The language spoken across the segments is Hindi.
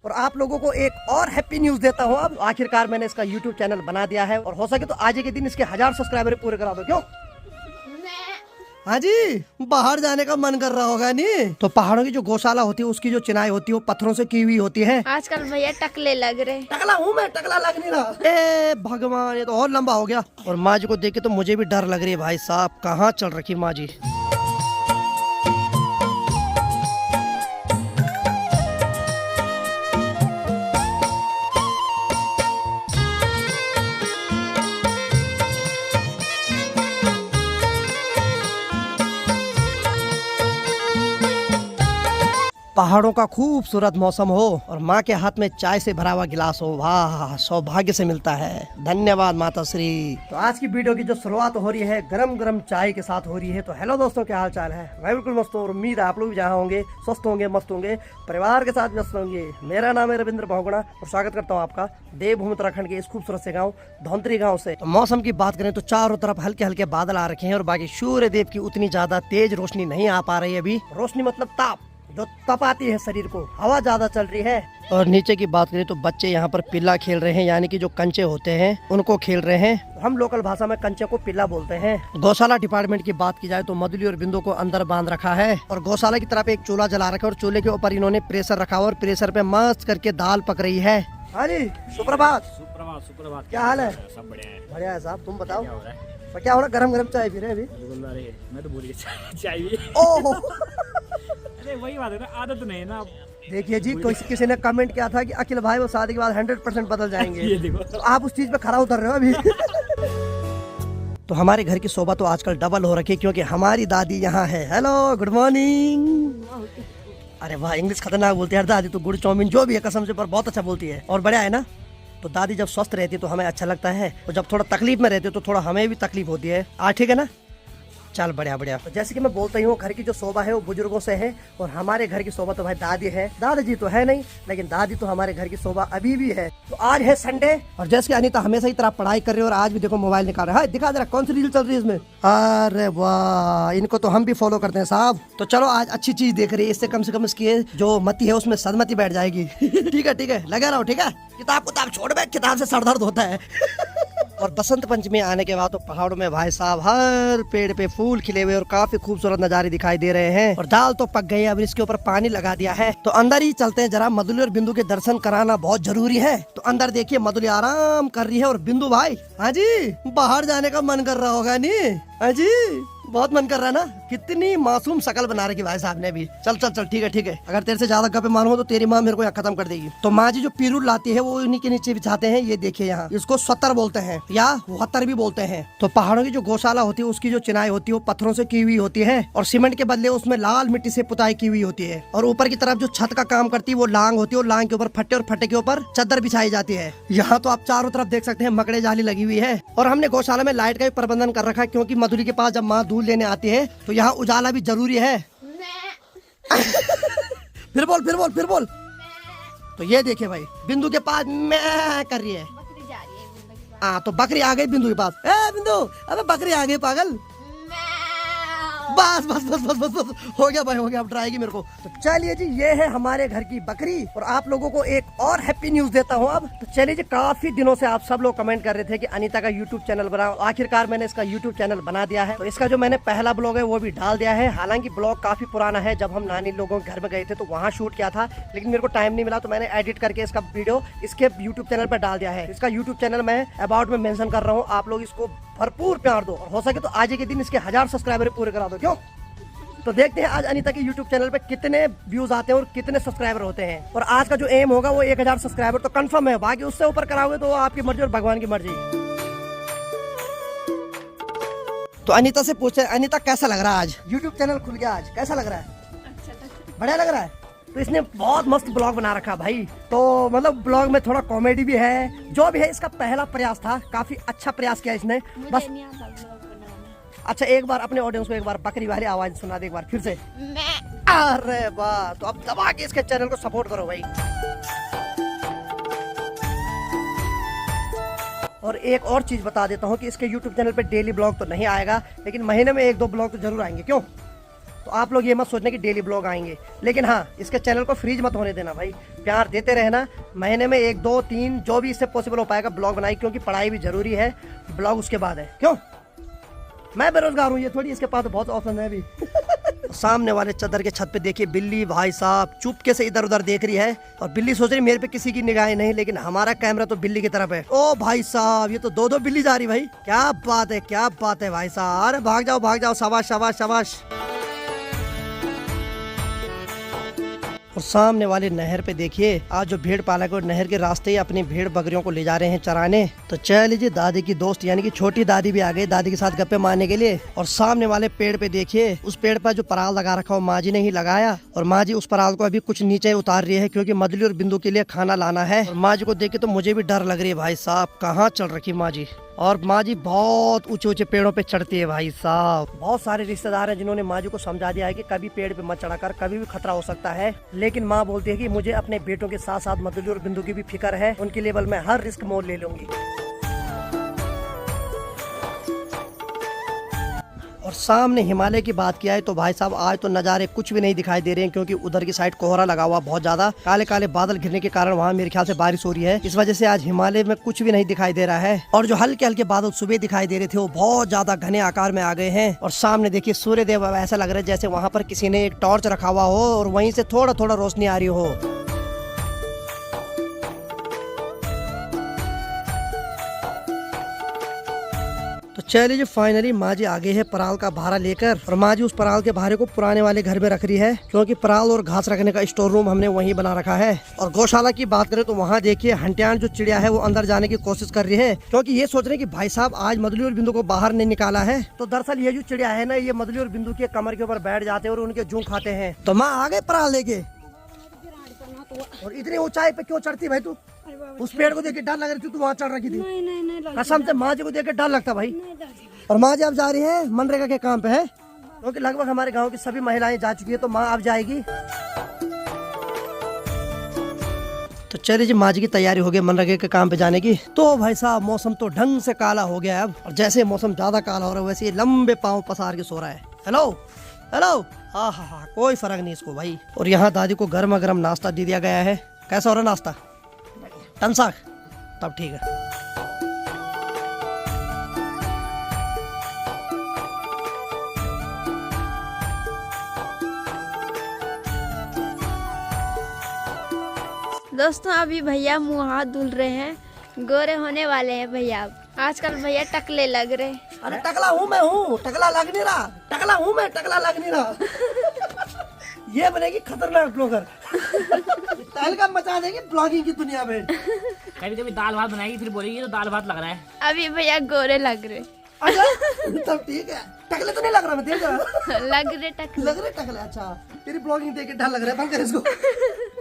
और आप लोगों को एक और हैप्पी न्यूज देता हूँ। अब आखिरकार मैंने इसका यूट्यूब चैनल बना दिया है और हो सके तो आज के दिन इसके 1000 सब्सक्राइबर पूरे करा दो। क्यों? हाँ जी, बाहर जाने का मन कर रहा होगा नहीं? तो पहाड़ों की जो गौशाला होती है उसकी जो चिनाई होती है वो पत्थरों से की हुई होती है। आजकल भैया टकले लग रहे। टकला हूँ मैं, टकला लग नहीं रहा। ए भगवान, ये तो और लंबा हो गया। और माँ जी को देख के तो मुझे भी डर लग रही है। भाई साहब कहाँ चल रखी माँ जी। पहाड़ों का खूबसूरत मौसम हो और माँ के हाथ में चाय से भरा हुआ गिलास हो, वाह सौभाग्य से मिलता है। धन्यवाद माता श्री। तो आज की वीडियो की जो शुरुआत हो रही है गरम गरम चाय के साथ हो रही है। तो हेलो दोस्तों, क्या हाल चाल है? मैं बिल्कुल मस्त हूँ और उम्मीद है आप लोग भी जहाँ होंगे स्वस्थ होंगे, मस्त होंगे, परिवार के साथ व्यस्त होंगे। मेरा नाम है रविंद्र बहुगुणा और स्वागत करता हूँ आपका देवभूमि उत्तराखंड के इस खूबसूरत से गाँव धौंतरी गाँव से। तो मौसम की बात करें तो चारों तरफ हल्के हल्के बादल आ रखे हैं और बाकी सूर्य देव की उतनी ज्यादा तेज रोशनी नहीं आ पा रही है अभी। रोशनी मतलब ताप, जो तपाती है शरीर को, हवा ज्यादा चल रही है। और नीचे की बात करें तो बच्चे यहाँ पर पिल्ला खेल रहे हैं, यानी कि जो कंचे होते हैं उनको खेल रहे हैं। हम लोकल भाषा में कंचे को पिल्ला बोलते हैं। गौशाला डिपार्टमेंट की बात की जाए तो मधुली और बिंदु को अंदर बांध रखा है और गौशाला की तरफ एक चूल्हा जला रखा है और चूल्हे के ऊपर इन्होंने प्रेशर रखा हुआ और प्रेशर पे मस्त करके दाल पक रही है। हाँ जी, सुप्रभात। सुप्रभात सुप्रभात। क्या हाल है? सब बढ़िया है। बढ़िया है साहब, तुम बताओ क्या हो रहा है? क्या हो रहा है? गरम गरम चाय पी रहे हैं अभी? बिल्कुल। अरे मैं तो भूल गया चाय भी। ओहो अरे वही बात है ना, आदत नहीं है ना। देखिए जी, किसी ने कमेंट किया था कि अखिल भाई वो शादी के बाद 100% बदल जाएंगे। ये देखो, तो आप उस चीज पे खरा उतर रहे हो अभी। तो हमारे घर की शोभा तो आजकल डबल हो रखी है क्योंकि हमारी दादी यहाँ है। Hello, good morning. अरे वाह, इंग्लिश खतरनाक बोलती है यार दादी तो। गुड़ चाउमीन जो भी है कसम से पर बहुत अच्छा बोलती है और बढ़िया है ना। तो दादी जब स्वस्थ रहती है तो हमें अच्छा लगता है और जब थोड़ा तकलीफ में रहती है तो थोड़ा हमें भी तकलीफ होती है। ठीक है ना? चल बढ़िया बढ़िया। तो जैसे कि मैं बोलता ही हूँ, घर की जो शोभा है वो बुजुर्गों से है और हमारे घर की शोभा तो भाई दादी है। दादाजी तो है नहीं, लेकिन दादी तो हमारे घर की शोभा अभी भी है। तो आज है संडे और जैसे कि अनीता हमेशा ही तरह पढ़ाई कर रही है और आज भी देखो मोबाइल निकाल रहा है। दिखा जरा कौन सी रील चल रही है इसमें। अरे वाह, इनको तो हम भी फॉलो करते हैं साहब। तो चलो आज अच्छी चीज देख रही है, इससे कम से कम इसकी जो मति है उसमें सदमति बैठ जाएगी। ठीक है लगा रहा, ठीक है। किताब छोड़ बे, किताब से सर दर्द होता है। और बसंत पंचमी आने के बाद तो पहाड़ों में भाई साहब हर पेड़ पे फूल खिले हुए और काफी खूबसूरत नजारे दिखाई दे रहे हैं। और दाल तो पक गई है, अब इसके ऊपर पानी लगा दिया है। तो अंदर ही चलते हैं, जरा मधुली और बिंदु के दर्शन कराना बहुत जरूरी है। तो अंदर देखिए मधुली आराम कर रही है और बिंदु भाई, हाँ जी, बाहर जाने का मन कर रहा होगा नहीं? हाँ जी, बहुत मन कर रहा है ना। कितनी मासूम शकल बना रखी भाई साहब ने भी। चल ठीक है। अगर तेरे से ज्यादा गप्पे मारूंगा तो तेरी माँ मेरे को यहाँ खत्म कर देगी। तो माँ जी जो पीरूल लाती है वो उन्हीं के नीचे बिछाते हैं। ये देखिए यहाँ इसको स्वतर बोलते हैं या वहत्तर भी बोलते हैं। तो पहाड़ों की जो गौशाला होती है उसकी जो चिनाई होती है वो पत्थरों से की हुई होती है और सीमेंट के बदले उसमें लाल मिट्टी से पुताई की हुई होती है। और ऊपर की तरफ जो छत का काम करती है वो लांग होती है और लांग के ऊपर फट्टे और फट्टे के ऊपर चादर बिछाई जाती है। यहाँ तो आप चारों तरफ देख सकते हैं मकड़े जाली लगी हुई है। और हमने गौशाला में लाइट का भी प्रबंधन कर रखा है क्योंकि मधुरी के पास जब माँ दूध लेने आती है तो यहाँ उजाला भी जरूरी है। फिर बोल। तो ये देखिए भाई, बिंदु के पास मैं कर रही है। बकरी जा रही है। हाँ तो बकरी आ गई बिंदु के पास। ए बिंदु, अबे बकरी आ गई पागल। बस हो गया भाई, हो गया। अब डराएगी मेरे को। तो चलिए जी, ये है हमारे घर की बकरी और आप लोगों को एक और हैप्पी न्यूज देता हूँ अब। तो चलिए जी, काफी दिनों से आप सब लोग कमेंट कर रहे थे कि अनीता का यूट्यूब चैनल बनाओ। आखिरकार मैंने इसका यूट्यूब चैनल बना दिया है। तो इसका जो मैंने पहला ब्लॉग है वो भी डाल दिया है। हालांकि ब्लॉग काफी पुराना है, जब हम नानी लोगों के घर में गए थे तो वहाँ शूट किया था, लेकिन मेरे को टाइम नहीं मिला तो मैंने एडिट करके इसका वीडियो इसके यूट्यूब चैनल पर डाल दिया है। इसका यूट्यूब चैनल मैं अबाउट में मेंशन कर रहा हूँ, आप लोग इसको भरपूर प्यार दो और हो सके तो आज के दिन इसके 1000 सब्सक्राइबर पूरे करा दो। क्यों? तो देखते हैं आज अनीता के YouTube चैनल पे कितने व्यूज आते हैं और कितने सब्सक्राइबर होते हैं। और आज का जो एम होगा वो 1000 सब्सक्राइबर तो कंफर्म है, बाकी उससे ऊपर कराओगे तो आपकी मर्जी और भगवान की मर्जी। तो अनीता से पूछते हैं, अनीता कैसा लग रहा है आज YouTube चैनल खुल गया? आज कैसा लग रहा है? अच्छा, बढ़िया लग रहा है। तो इसने बहुत मस्त ब्लॉग बना रखा भाई। तो मतलब ब्लॉग में थोड़ा कॉमेडी भी है, जो भी है। इसका पहला प्रयास था, काफी अच्छा प्रयास किया इसने। बस अच्छा, एक बार अपने ऑडियंस को एक बार बकरी वाली आवाज सुना दे एक बार फिर से। अरे वाह, तो अब दबा के इसके चैनल को सपोर्ट करो भाई। और एक और चीज बता देता हूँ कि इसके YouTube चैनल पे डेली ब्लॉग तो नहीं आएगा, लेकिन महीने में 1-2 ब्लॉग तो जरूर आएंगे। क्यों? तो आप लोग ये मत सोचना कि डेली ब्लॉग आएंगे, लेकिन हाँ इसके चैनल को फ्रीज मत होने देना भाई, प्यार देते रहना। महीने में 1 2 3 जो भी इससे पॉसिबल हो पाएगा ब्लॉग बनाई, क्योंकि पढ़ाई भी जरूरी है, ब्लॉग उसके बाद है। क्यों, मैं बेरोजगार हूँ, ये थोड़ी इसके पास तो बहुत ऑप्शन है अभी। सामने वाले चद्दर के छत पे देखिए बिल्ली भाई साहब चुपके से इधर उधर देख रही है, और बिल्ली सोच रही मेरे पे किसी की निगाहें नहीं, लेकिन हमारा कैमरा तो बिल्ली की तरफ है। ओ भाई साहब, ये तो 2 बिल्ली जा रही भाई, क्या बात है, क्या बात है भाई साहब। अरे भाग जाओ, शाबाश शाबाश शाबाश। और सामने वाले नहर पे देखिए आज जो भेड़ पालक और नहर के रास्ते अपनी भेड़ बकरियों को ले जा रहे हैं चराने। तो चल लीजिए, दादी की दोस्त यानी कि छोटी दादी भी आ गई दादी के साथ गप्पे मारने के लिए। और सामने वाले पेड़ पे देखिए, उस पेड़ पर जो पराल लगा रखा हो माँ जी ने ही लगाया, और माँ जी उस पराल को अभी कुछ नीचे उतार रही है, क्योंकि मदली और बिंदु के लिए खाना लाना है। और माँ जी को देख के तो मुझे भी डर लग रही है भाई साहब, कहाँ चल रखी माँ जी। और माँ जी बहुत ऊंचे ऊंचे पेड़ों पे चढ़ती है भाई साहब। बहुत सारे रिश्तेदार हैं जिन्होंने माँ जी को समझा दिया है कि कभी पेड़ पे मत चढ़ा कर, कभी भी खतरा हो सकता है, लेकिन माँ बोलती है कि मुझे अपने बेटों के साथ साथ मधुली और बिंदु की भी फिक्र है, उनके लेवल में हर रिस्क मोल ले लूंगी। और सामने हिमालय की बात किया है तो भाई साहब आज तो नज़ारे कुछ भी नहीं दिखाई दे रहे हैं, क्योंकि उधर की साइड कोहरा लगा हुआ बहुत ज्यादा, काले काले बादल घिरने के कारण वहाँ मेरे ख्याल से बारिश हो रही है, इस वजह से आज हिमालय में कुछ भी नहीं दिखाई दे रहा है। और जो हल्के हल्के बादल सुबह दिखाई दे रहे थे वो बहुत ज्यादा घने आकार में आ गए हैं। और सामने देखिए सूर्य देव, ऐसा लग रहा है जैसे वहाँ पर किसी ने एक टॉर्च रखा हुआ हो और वहीं से थोड़ा थोड़ा रोशनी आ रही हो। तो चलिए फाइनली माँ जी आगे है पराल का भारा लेकर, और माँ जी उस पराल के भारे को पुराने वाले घर में रख रही है, क्योंकि पराल और घास रखने का स्टोर रूम हमने वहीं बना रखा है। और गौशाला की बात करें तो वहाँ देखिए हंटियान जो चिड़िया है वो अंदर जाने की कोशिश कर रही है, क्योंकि ये सोच रहे हैं कि भाई साहब आज मदली और बिंदु को बाहर नहीं निकाला है। तो दरअसल ये जो चिड़िया है ना, ये मदली और बिंदु के कमर के ऊपर बैठ जाते हैं और उनके जू खाते हैं। तो माँ आ गए पराल लेके, और इतनी ऊंचाई पे क्यों चढ़ती भाई तू? उस पेड़ को देख के डर लग रही थी, तू वहाँ चढ़ रखी थी। नहीं, कसम से माँ जी को देख के डर लगता भाई। और माँ जी अब जा रही है मनरेगा के काम पे है, क्योंकि लगभग हमारे गांव की सभी महिलाएं जा चुकी है, तो माँ अब जाएगी। तो चलिए जी, माँ जी की तैयारी हो गई मनरेगा के काम पे जाने की। तो भाई साहब मौसम तो ढंग से काला हो गया है अब, और जैसे मौसम ज्यादा काला हो रहा है वैसे ये लंबे पाँव पसार के सो रहा है। हेलो हेलो, हाँ, कोई फर्क नहीं इसको भाई। और यहाँ दादी को गर्मा गर्म नाश्ता दे दिया गया है। कैसा हो रहा नाश्ता? टनसाक, तब ठीक है। दोस्तों अभी भैया मुँह हाथ धुल रहे हैं, गोरे होने वाले हैं भैया। आजकल भैया टकले लग रहे। अरे टकला हूँ मैं, हूँ टकला लग नहीं रहा, टकला हूँ मैं, टकला लग नहीं रहा। ये बनेगी खतरनाक ब्लॉगर। तहलका मचा देगी ब्लॉगिंग की दुनिया में। कभी कभी दाल भात बनाएगी फिर बोलेगी ये तो दाल भात लग रहा है। अभी भैया गोरे लग रहे। अच्छा तब ठीक है, टकले तो नहीं लग रहा मैं देख रहा। लग रहे टकले। अच्छा तेरी ब्लॉगिंग देख के डर लग रहा है, बंद कर इसको।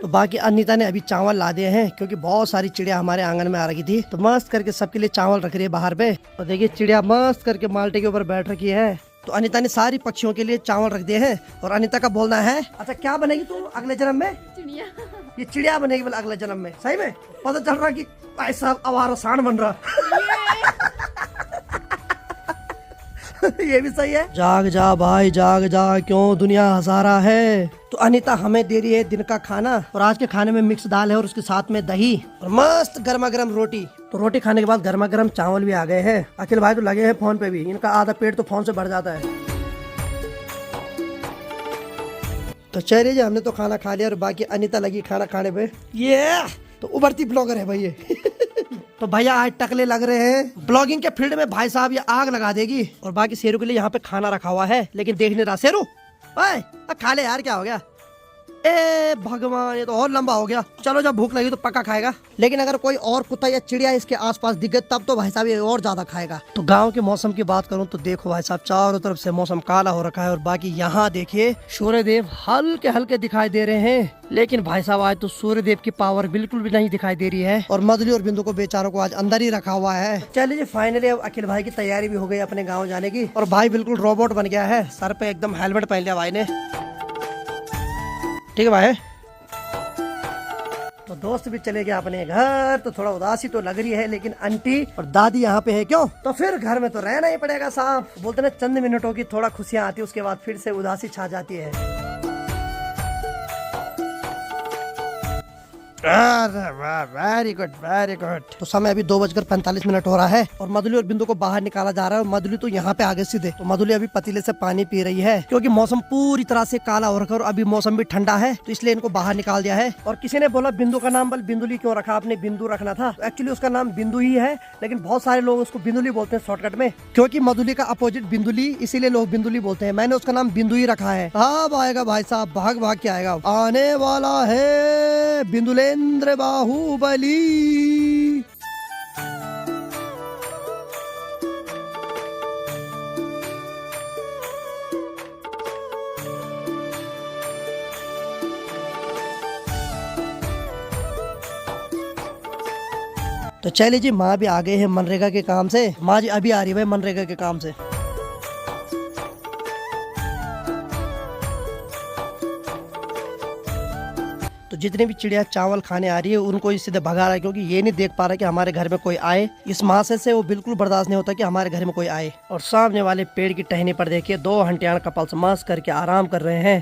तो बाकी अनीता ने अभी चावल ला दिए हैं, क्योंकि बहुत सारी चिड़िया हमारे आंगन में आ रही थी, तो मस्त करके सबके लिए चावल रख रही है बाहर पे। और देखिए चिड़िया मस्त करके माल्टे के ऊपर बैठ रखी है। तो अनीता ने सारी पक्षियों के लिए चावल रख दिए हैं। और अनीता का बोलना है, अच्छा क्या बनेगी तू अगले जन्म में? चिड़िया। ये चिड़िया बनेगी बोले अगले जन्म में? सही में पता चल रहा कि भाई साहब आवारा सांड बन रहा। ये भी सही है। जाग जा भाई जाग जा, क्यों दुनिया हंसा रहा है। तो अनीता हमें दे रही है दिन का खाना, और आज के खाने में मिक्स दाल है और उसके साथ में दही और मस्त गर्मा गर्म रोटी। तो रोटी खाने के बाद गर्मा गर्म चावल भी आ गए हैं। अखिल भाई तो लगे हैं फोन पे भी, इनका आधा पेट तो फोन से भर जाता है। तो चलिए जी, हमने तो खाना खा लिया और बाकी अनीता लगी खाना खाने पे। ये तो उभरती ब्लॉगर है भाई ये। तो भैया आज टकले लग रहे हैं ब्लॉगिंग के फील्ड में, भाई साहब ये आग लगा देगी। और बाकी शेरू के लिए यहाँ पे खाना रखा हुआ है, लेकिन देख नहीं रहा। शेरू ओए खा ले यार, क्या हो गया? ए भगवान, ये तो और लंबा हो गया। चलो जब भूख लगी तो पक्का खाएगा, लेकिन अगर कोई और कुत्ता या चिड़िया इसके आसपास दिख गए तब तो भाई साहब ये और ज्यादा खाएगा। तो गांव के मौसम की बात करूं तो देखो भाई साहब चारों तरफ से मौसम काला हो रखा है, और बाकी यहाँ देखिए सूर्य देव हल्के हल्के दिखाई दे रहे हैं। लेकिन भाई साहब आज तो सूर्य देव की पावर बिल्कुल भी नहीं दिखाई दे रही है, और मदली और बिंदु को बेचारों को आज अंदर ही रखा हुआ है। चलिए फाइनली अब अखिल भाई की तैयारी भी हो गई अपने गाँव जाने की, और भाई बिल्कुल रोबोट बन गया है। सर पे एकदम हेलमेट पहन लिया भाई ने। ठीक है भाई, तो दोस्त भी चले गए अपने घर। तो थोड़ा उदासी तो लग रही है, लेकिन आंटी और दादी यहाँ पे है क्यों, तो फिर घर में तो रहना ही पड़ेगा साहब। बोलते ना चंद मिनटों की थोड़ा खुशियाँ आती है, उसके बाद फिर से उदासी छा जाती है। Very good very good. तो समय अभी 2:45 हो रहा है और मधुली और बिंदु को बाहर निकाला जा रहा है। और मधुली तो यहाँ पे आगे सीधे, तो मधुली अभी पतीले से पानी पी रही है क्योंकि मौसम पूरी तरह से काला हो रखा है और अभी मौसम भी ठंडा है, तो इसलिए इनको बाहर निकाल दिया है। और किसी ने बोला बिंदु का नाम बल बिंदुली क्यों रखा आपने, बिंदु रखना था। एक्चुअली उसका नाम बिंदु ही है, लेकिन बहुत सारे लोग उसको बिंदुली बोलते हैं शॉर्टकट में, क्योंकि मधुली का अपोजिट बिंदुली, इसीलिए लोग बिंदुली बोलते हैं। मैंने उसका नाम बिंदु ही रखा है। अब आएगा भाई साहब, भाग भाग के आएगा। आने वाला है बिंदुलेंद्र बाहुबली। तो चलिए जी, माँ भी आ गए हैं मनरेगा के काम से। माँ जी अभी आ रही है भाई मनरेगा के काम से। तो जितने भी चिड़िया चावल खाने आ रही है उनको सीधे भगा रहा है, क्योंकि ये नहीं देख पा रहा कि हमारे घर में कोई आए। इस महाशय से वो बिल्कुल बर्दाश्त नहीं होता कि हमारे घर में कोई आए। और सामने वाले पेड़ की टहनी पर देखिए 2 हंटियाण कपल्स मस्त करके आराम कर रहे हैं।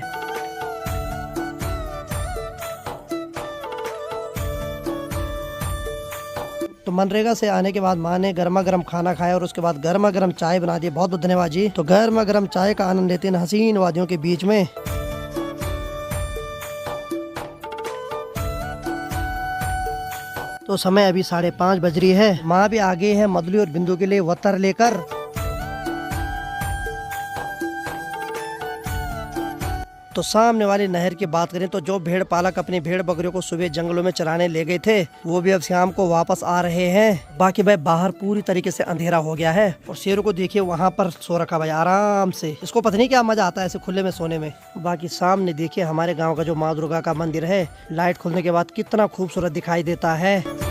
तो मनरेगा से आने के बाद माँ ने गर्मा गर्म खाना खाया और उसके बाद गर्मा गर्म चाय बना दी। बहुत बहुत धन्यवाद जी। तो गर्मा गर्म चाय का आनंद लेते हैं हसीन वादियों के बीच में। तो समय अभी 5:30 बज रही है। माँ भी आगे है मधुली और बिंदु के लिए वतर लेकर। तो सामने वाली नहर की बात करें तो जो भेड़ पालक अपनी भेड़ बकरियों को सुबह जंगलों में चराने ले गए थे, वो भी अब शाम को वापस आ रहे हैं। बाकी भाई बाहर पूरी तरीके से अंधेरा हो गया है और शेरों को देखिए वहाँ पर सो रखा भाई आराम से। इसको पता नहीं क्या मजा आता है ऐसे खुले में सोने में। बाकी सामने देखिए हमारे गाँव का जो माँ दुर्गा का मंदिर है, लाइट खुलने के बाद कितना खूबसूरत दिखाई देता है।